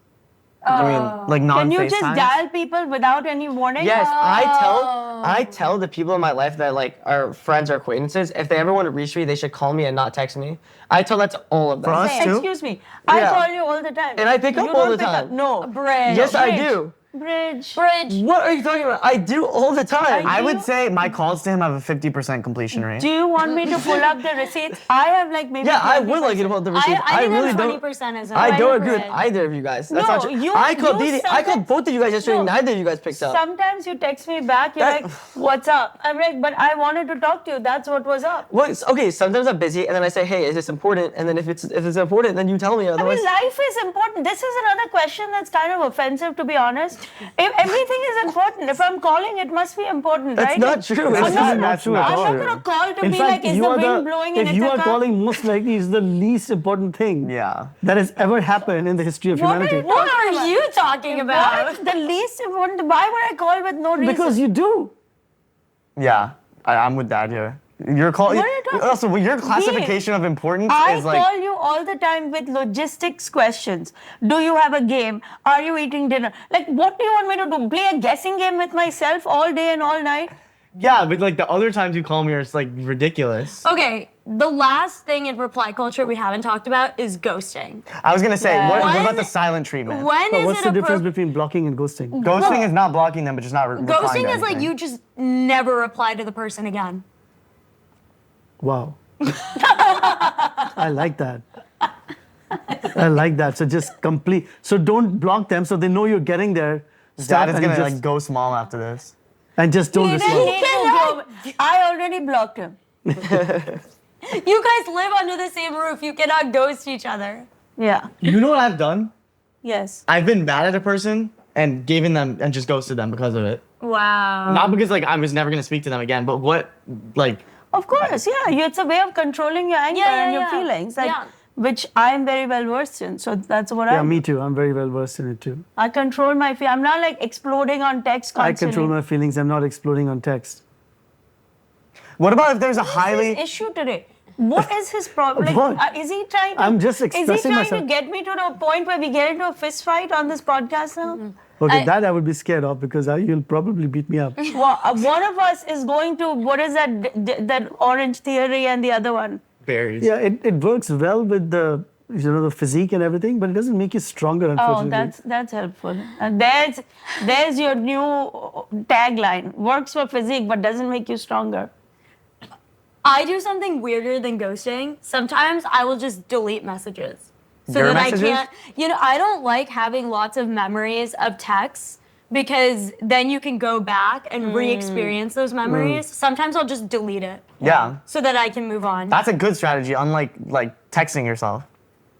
I mean, like Can you just non-FaceTime? dial people without any warning? Yes, I tell the people in my life that like are friends or acquaintances, if they ever want to reach me, they should call me and not text me. I tell that to all of them. For us too? Excuse me. I Yeah. call you all the time. And I pick up You all don't the pick up. time. No. Bridge. Yes, I Bridge. do. Bridge. Bridge. What are you talking about? I do all the time. I Do would you- say my calls to him have a 50% completion rate. Do you want me to pull up the receipts? I have like maybe. Yeah, I would like it 20%. about the receipts. I think really that don't. 20% is I don't agree with 20%. either of you guys. That's No, not true. you- I called you Didi. I called sometimes- both of you guys yesterday. No. Neither of you guys picked up. Sometimes you text me back, you're That- like, what's up? I'm like, but I wanted to talk to you. That's what was up. Well, okay, sometimes I'm busy, and then I say, "Hey, is this important?" And then if it's important, then you tell me. I Otherwise, mean, life is important. This is another question that's kind of offensive, to be honest. If everything is important, if I'm calling, it must be important, that's right? not true. I'm It's not, not true at I'm all. not going to call to In be fact, like, is you the are wind blowing in if you are Ithaca? calling, most likely is the least important thing Yeah. that has ever happened in the history of What are humanity. you What talking are about? you talking about? What? The least important. Why would I call with no reason? Because you do. Yeah. I'm with Dad here. Your call. What are you talking- Also, your classification of importance I is like. call you all the time with logistics questions. Do you have a game? Are you eating dinner? Like, what do you want me to do? Play a guessing game with myself all day and all night? Yeah, but like the other times you call me are just like ridiculous. Okay, the last thing in reply culture we haven't talked about is ghosting. I was gonna say, what When- about the silent treatment? When But is what's it the difference appro- between blocking and ghosting? Ghosting is not blocking them, but just not replying to Ghosting is like anything. you just never reply to the person again. Wow. I like that. I like that. So just complete. So don't block them so they know you're getting there. Stop Dad is and gonna just, like ghost mom after this. and just don't He respond. can go. I already blocked him. You guys live under the same roof. You cannot ghost each other. Yeah. You know what I've done? Yes. I've been mad at a person and given them and just ghosted them because of it. Wow. Not because like I was never gonna speak to them again, but what like Of course, yeah. It's a way of controlling your anger Yeah, and your yeah. feelings, like, Yeah. which I am very well versed in. So that's what Yeah, I me too. I'm very well versed in it too. I control my feelings. I'm not like exploding on text I constantly. control my feelings. I'm not exploding on text. What about if there's a What is highly his issue today? What is his problem? Like, What? Is he trying to? I'm just Is he expressing trying myself. to get me to the point where we get into a fist fight on this podcast now? Okay, that I would be scared of because you'll probably beat me up. Well, one of us is going to what is that orange theory and the other one? berries. Yeah, it works well with the physique and everything, but it doesn't make you stronger, Oh, unfortunately. that's helpful. And there's your new tagline: works for physique but doesn't make you stronger. I do something weirder than ghosting. Sometimes I will just delete messages so Your that messages? I can't. I don't like having lots of memories of texts because then you can go back and re-experience those memories. Sometimes I'll just delete it yeah. so that I can move on. That's a good strategy, unlike like texting yourself.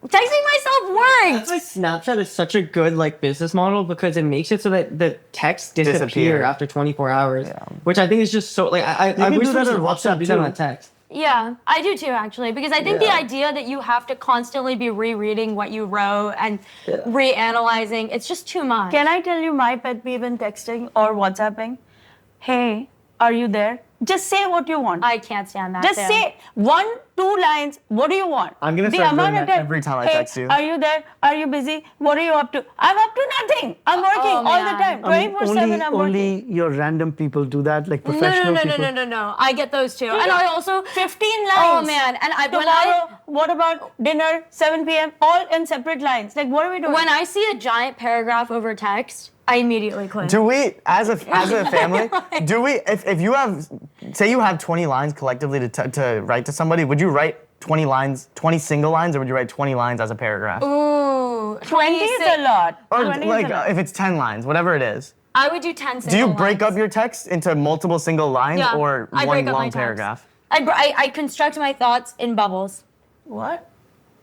Texting myself works. That's why Snapchat is such a good like business model because it makes it so that the texts disappear Disappear. after 24 hours, which I think is just so like I can wish do there that was on an option to WhatsApp do that too. on text. Yeah, I do too, actually, because I think the idea that you have to constantly be rereading what you wrote and reanalyzing, it's just too much. Can I tell you my pet peeve in texting or WhatsApping? Hey, are you there? Just say what you want. I can't stand that. Just too. say 1, 2 lines. What do you want? I'm gonna The start doing amount of that time- every time I Hey, text you. Are you there? Are you busy? What are you up to? I'm up to nothing. I'm working all the man. time. 24/7 I'm only working. your random people do that, like No, no, professional no, no, people. no, no, no. I get those too. And I also 15 lines. Oh man, and Tomorrow, what about dinner, 7 p.m., all in separate lines? Like, what are we doing? when I see a giant paragraph over text, I immediately click. Do we, as a family, do we? If you have, say you have 20 lines collectively to write to somebody, would you write 20 lines, 20 single lines, or would you write 20 lines as a paragraph? Ooh, 20 is a lot. Or 20 is like a lot. if it's 10 lines, whatever it is. I would do 10 single Do you break lines. up your text into multiple single lines Yeah, or I one break up my long text. paragraph? I construct my thoughts in bubbles. What?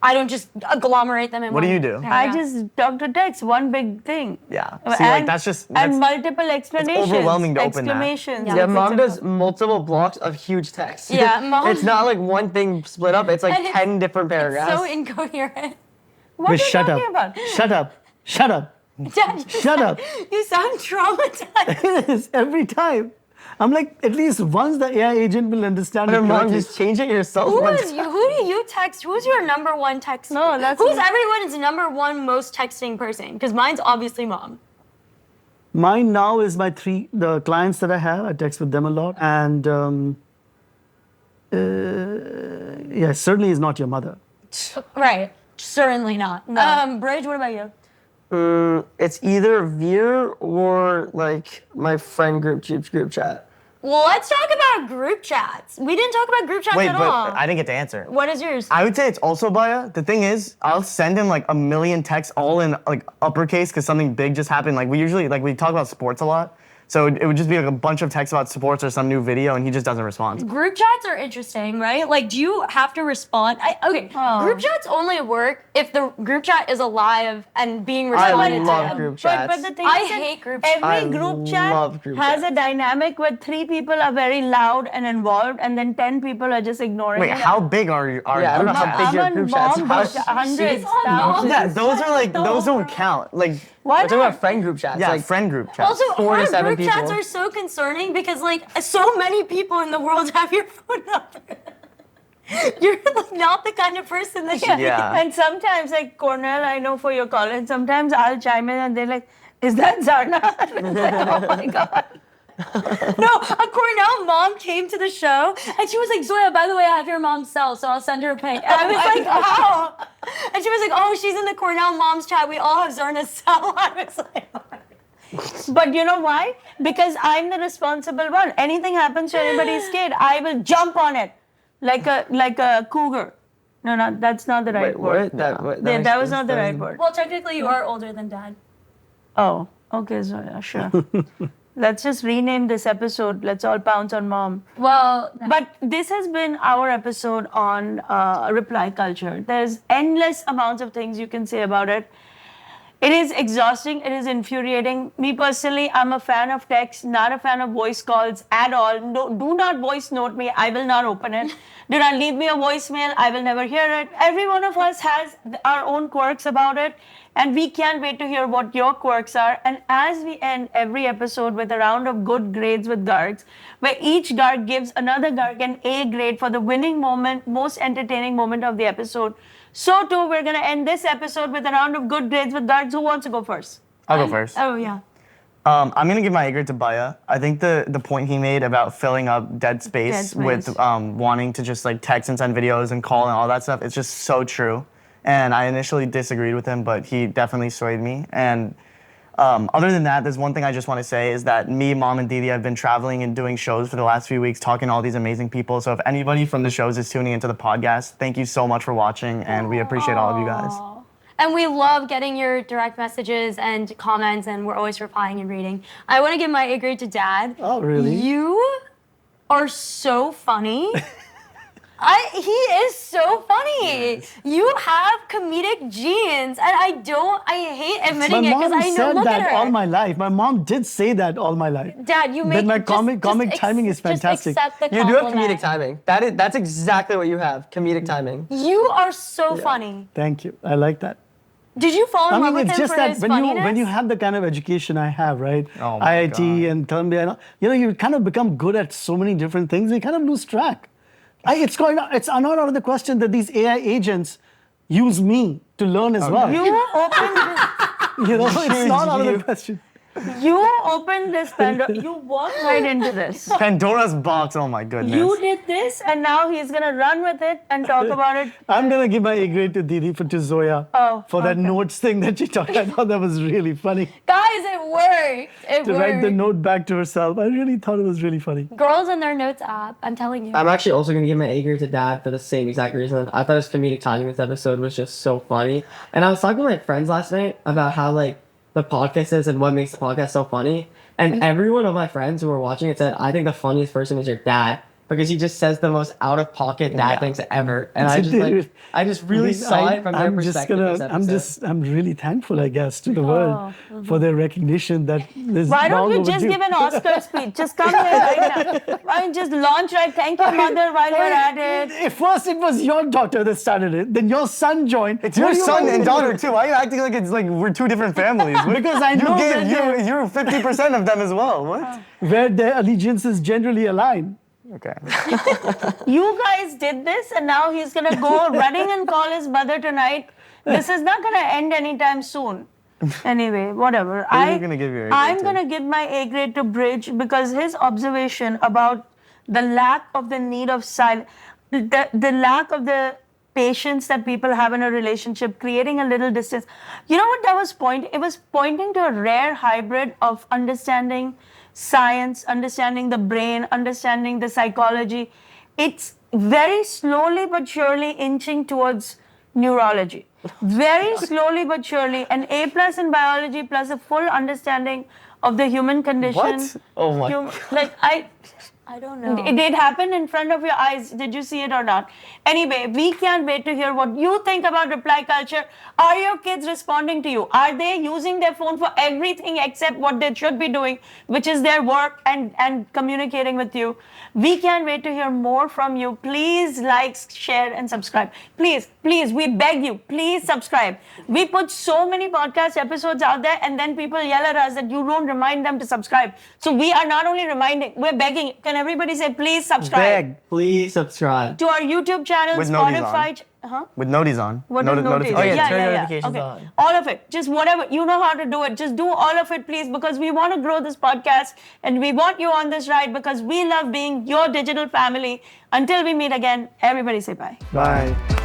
I don't just agglomerate them in What do one you do? I paragraph. just talk to text, one big thing. Yeah. See, like that's just that's, and multiple explanations. overwhelming to open that. Exclamations. Yeah. Yeah, It's mom does simple. multiple blocks of huge text. Yeah, mom- It's not like one thing split up. It's like And it's- 10 different paragraphs. so incoherent. What are Wait, you shut talking up. about? Shut up. Shut up. Dad, you Shut sound- up. You sound traumatized. It is every time. I'm like, at least once the AI agent will understand Your it mom correctly. just change it yourself. Who once- do you text? Who's your number one text? No, that's Who's not- everyone's number one most texting person? Because mine's obviously mom. Mine now is the clients that I have. I text with them a lot. And yeah, certainly is not your mother. Right. Certainly not. Bridge, what about you? It's either Veer or like my friend group chat. Well, let's talk about group chats. We didn't talk about group chats Wait, at but all. I didn't get to answer. What is yours? I would say it's also Baya. The thing is, I'll send him like a million texts all in like uppercase because something big just happened. Like we talk about sports a lot. So it would just be like a bunch of texts about sports or some new video and he just doesn't respond. Group chats are interesting, right? Like, do you have to respond? Group chats only work if the group chat is alive and being I responded love to. group But chats. the thing I is that hate group chats. every I group love chat group has chats. a dynamic where 3 people are very loud and involved, and then 10 people are just ignoring Wait, it. how big are you? Yeah, I don't know how chats? big I'm your on group chats mom are. group chat, hundreds, on mom. thousands. Yeah, those are like those don't count. Like Why I'm talking not? about friend group chats. yeah, like, friend group chats. Also, 4 to our 7 group chats people. are so concerning because, like, so many people in the world have your phone number. You're like not the kind of person that should Yeah. And sometimes, like Cornell, I know for your college, sometimes I'll chime in and they're like, is that Zarna? Oh my God. No, a Cornell mom came to the show and she was like, Zoya, by the way, I have your mom's cell, so I'll send her a pic. And I was like, how? And she was like, oh, she's in the Cornell mom's chat. We all have Zarna's cell. I was like, But you know why? Because I'm the responsible one. Anything happens to anybody's kid, I will jump on it like a cougar. No, that's not the right wait, word. what? That was not the right word. well, technically, you are older than dad. Oh, okay, so yeah, sure. Let's just rename this episode. Let's all pounce on mom. Well, But this has been our episode on reply culture. There's endless amounts of things you can say about it. It is exhausting. It is infuriating. Me personally, I'm a fan of text, not a fan of voice calls at all. No, do not voice note me. I will not open it. Do not leave me a voicemail. I will never hear it. Every one of us has our own quirks about it. And we can't wait to hear what your quirks are. And as we end every episode with a round of good grades with Gargs, where each Garg gives another Garg an A grade for the winning moment, most entertaining moment of the episode, so too we're going to end this episode with a round of good grades with Gargs. Who wants to go first? I'll go first. oh, yeah. I'm gonna give my A grade to Baya. I think the point he made about filling up dead space, with wanting to just like text and send videos and call and all that stuff, it's just so true. And I initially disagreed with him, but he definitely swayed me. And other than that, there's one thing I just want to say is that me, Mom, and Didi have been traveling and doing shows for the last few weeks, talking to all these amazing people. So if anybody from the shows is tuning into the podcast, thank you so much for watching, and we appreciate all of you guys. And we love getting your direct messages and comments, and we're always replying and reading. I want to give my A grade to Dad. Oh, really? You are so funny. He is so funny. You have comedic genes, and I hate admitting My it because mom I know, said look at that her. all my life. My mom did say that all my life. Dad, you make my just- comic just timing is just fantastic. accept the You do have compliment. comedic timing. That's exactly what you have. Comedic timing. You are so funny. Thank you. I like that. Did you fall in I love mean, with it's him just for that his when funniness? you have the kind of education I have, right? Oh my IIT God. and Columbia, and all, you kind of become good at so many different things. You kind of lose track. It's not out of the question that these AI agents use me to learn as well. You opened It's not out of the question. You opened this Pandora. You walked right into this. Pandora's box. Oh my goodness. You did this, and now he's gonna run with it and talk about it. I'm gonna give my A grade to Didi to Zoya for that notes thing that she talked. I thought that was really funny. Guys, it worked. It To worked. write the note back to herself. I really thought it was really funny. Girls and their notes app. I'm telling you. I'm actually also gonna give my A grade to Dad for the same exact reason. I thought his comedic timing this episode was just so funny. And I was talking to my friends last night about how like the podcast is and what makes the podcast so funny. And every one of my friends who were watching it said, I think the funniest person is your dad. Because he just says the most out of pocket dad things ever. And I just really saw it from their perspective. This episode. I'm really thankful, I guess, to the world for their recognition that this Why don't you just give an Oscar speech? Just come here right now. Why don't you just launch right? Thank you, mother, while you're at it. If first it was your daughter that started it, then your son joined. It's your son and daughter too. Why are you acting like it's like we're two different families? Because I know that you're 50% of them as well. What? where their allegiances generally align. Okay. You guys did this, and now he's gonna go running and call his mother tonight. This is not gonna end anytime soon. Anyway, whatever. You're gonna give your A grade I'm to? gonna give my A grade to Bridge because his observation about the lack of the need of silence, the lack of the patience that people have in a relationship, creating a little distance. You know what that was pointing? It was pointing to a rare hybrid of understanding science, understanding the brain, understanding the psychology. It's very slowly but surely inching towards neurology. Very slowly but surely. An A+ in biology plus a full understanding of the human condition. What? Oh my. Like I don't know. it happened in front of your eyes. Did you see it or not? Anyway, we can't wait to hear what you think about reply culture. Are your kids responding to you? Are they using their phone for everything except what they should be doing, which is their work and communicating with you? We can't wait to hear more from you. Please like, share, and subscribe. Please, we beg you, please subscribe. We put so many podcast episodes out there, and then people yell at us that you don't remind them to subscribe. So we are not only reminding, we're begging. Can everybody say, please subscribe? Please subscribe. To our YouTube channel, With noties Spotify. Huh? With noties on. What Noti- is notice? notifications. yeah, turn yeah. notifications Okay. on. All of it. Just whatever. You know how to do it. Just do all of it, please, because we want to grow this podcast and we want you on this ride because we love being your digital family. Until we meet again, everybody say bye. Bye.